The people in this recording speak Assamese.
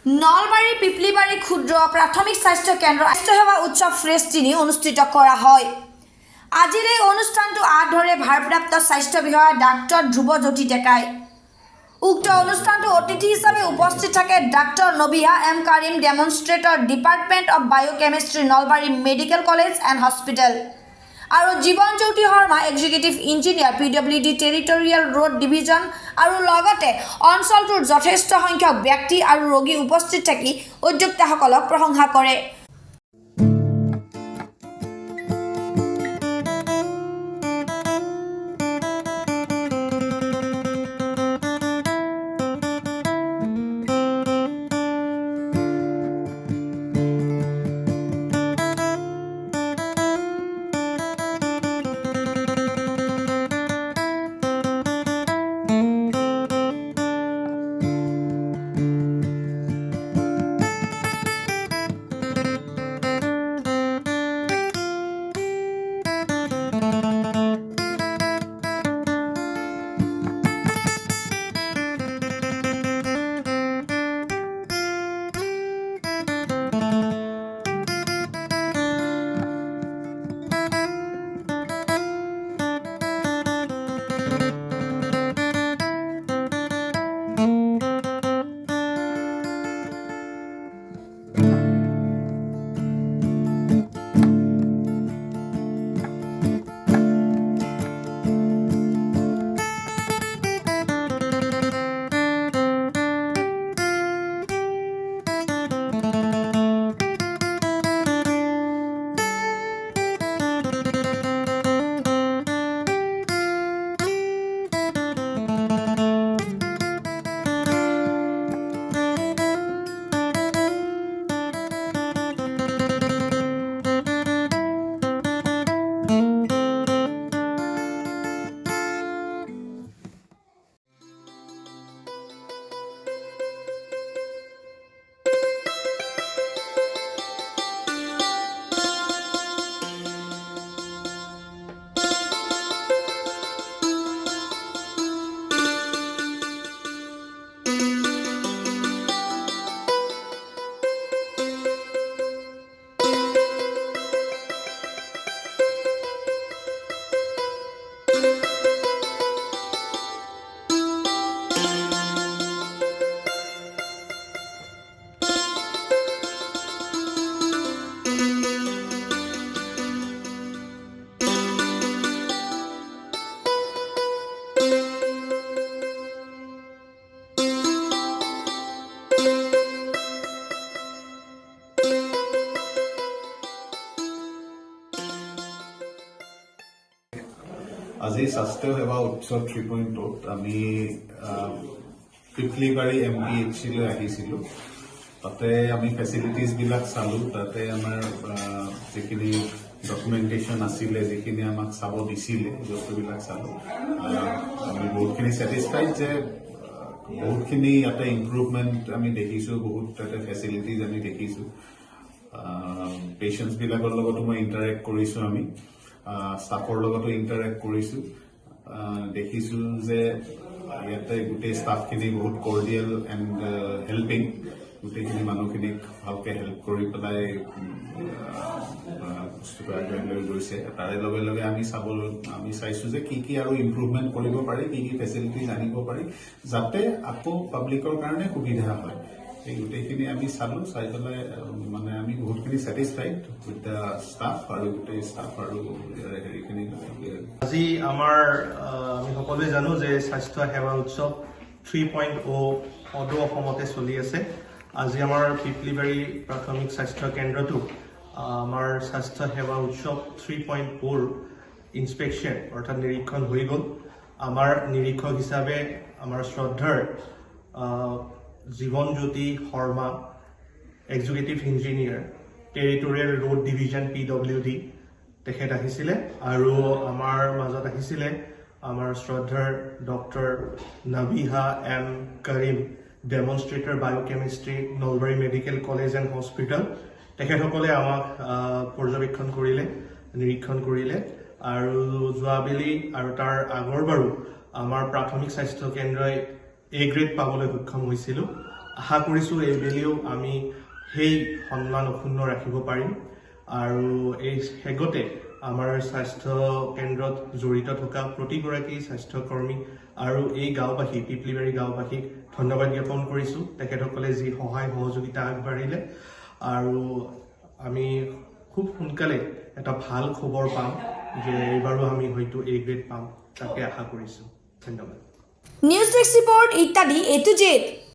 নলবাৰী পিপলিবাৰী ক্ষুদ্ৰ প্ৰাথমিক স্বাস্থ্য কেন্দ্ৰ স্বাস্থ্য সেৱা উৎসৱ ফ্ৰেছ 3 অনুষ্ঠিত কৰা হয়। আজিৰ এই অনুষ্ঠানটো আধৰে ভাৰপ্ৰাপ্ত স্বাস্থ্য বিষয়া ডাক্তৰ ধ্ৰুৱজ্যোতি ডেকাই। উক্ত অনুষ্ঠানটো অতিথি হিচাপে উপস্থিত থাকে doctor Nabiha M Karim, demonstrator department of biochemistry, Nalbari medical college and hospital, আৰু Jiban Jyoti Sharma, executive engineer, PWD territorial road division, আৰু লগতে অঞ্চলটোৰ যথেষ্ট সংখ্যক ব্যক্তি আৰু ৰোগী উপস্থিত থাকি উদ্যোক্তাসকলক প্ৰশংসা কৰে। আজি স্বাস্থ্য সেৱা উৎসৱ 3.0 আমি পিপলিবাৰী MPHC-লৈ আহিছিলোঁ। তাতে আমি ফেচিলিটিজবিলাক চালোঁ। তাতে আমাৰ যিখিনি ডকুমেণ্টেশ্যন আছিলে, যিখিনি আমাক চাব দিছিলে, বস্তুবিলাক চালোঁ। আমি বহুতখিনি ছেটিছফাইড যে বহুতখিনি ইয়াতে ইম্প্ৰুভমেণ্ট আমি দেখিছোঁ, বহুত তাতে ফেচিলিটিজ আমি দেখিছোঁ। পেচেণ্টছবিলাকৰ লগতো মই ইণ্টাৰেক্ট কৰিছোঁ, আমি ষ্টাফৰ লগতো ইণ্টাৰেক্ট কৰিছোঁ। দেখিছোঁ যে ইয়াতে গোটেই ষ্টাফখিনি বহুত কৰ্ডিয়েল এণ্ড হেল্পিং, গোটেইখিনি মানুহখিনিক ভালকৈ হেল্প কৰি পেলাই বস্তুটো আগুৱাই লৈ গৈছে। তাৰে লগে লগে আমি চাইছোঁ যে কি আৰু ইম্প্ৰুভমেণ্ট কৰিব পাৰি, কি ফেচিলিটিজ আনিব পাৰি, যাতে আকৌ পাব্লিকৰ কাৰণে সুবিধা হয়। এই গোটেইখিনি আমি চালোঁ। চাই পেলাই মানে আমি বহুতখিনি ছেটিছফাইড উইথ দ্য ষ্টাফ আৰু গোটেই ষ্টাফ আৰু হেৰিখিনি। আজি আমাৰ আমি সকলোৱে জানো যে স্বাস্থ্য সেৱা উৎসৱ 3.0 সদৌ অসমতে চলি আছে। আজি আমাৰ পিপলিবাৰী প্ৰাথমিক স্বাস্থ্য কেন্দ্ৰটো আমাৰ স্বাস্থ্য সেৱা উৎসৱ 3.0 ইনস্পেকশ্যন অৰ্থাৎ নিৰীক্ষণ হৈ গ'ল। আমাৰ নিৰীক্ষক হিচাপে আমাৰ শ্ৰদ্ধাৰ Jiban Jyoti Sharma, executive engineer, territorial road division, PWD, তেখেত আহিছিলে। আৰু আমাৰ মাজত আহিছিলে আমাৰ শ্ৰদ্ধাৰ doctor Nabiha M Karim, demonstrator biochemistry, Nalbari medical college and hospital. তেখেতসকলে আমাক পৰ্যবেক্ষণ কৰিলে, নিৰীক্ষণ কৰিলে। আৰু যোৱাবেলি আৰু তাৰ আগৰবাৰো আমাৰ প্ৰাথমিক স্বাস্থ্য কেন্দ্ৰই A গ্ৰেড পাবলৈ সক্ষম হৈছিলোঁ। আশা কৰিছোঁ এইবেলিও আমি সেই সন্মান অক্ষুণ্ণ ৰাখিব পাৰিম আৰু এই হেগতে আমাৰ স্বাস্থ্য কেন্দ্ৰত জড়িত থকা প্ৰতিগৰাকী স্বাস্থ্যকৰ্মী আৰু এই গাঁওবাসী পিপলিবাৰী গাঁওবাসীক ধন্যবাদ জ্ঞাপন কৰিছোঁ তেখেতসকলে যি সহায় সহযোগিতা আগবাঢ়িলে আৰু আমি খুব সোনকালে এটা ভাল খবৰ পাম যে এইবাৰো আমি হয়তো A গ্ৰেড পাম তাকে আশা কৰিছোঁ ধন্যবাদ নিউজ ডেস্ক ৰিপোৰ্ট ইত্যাদি A to Z।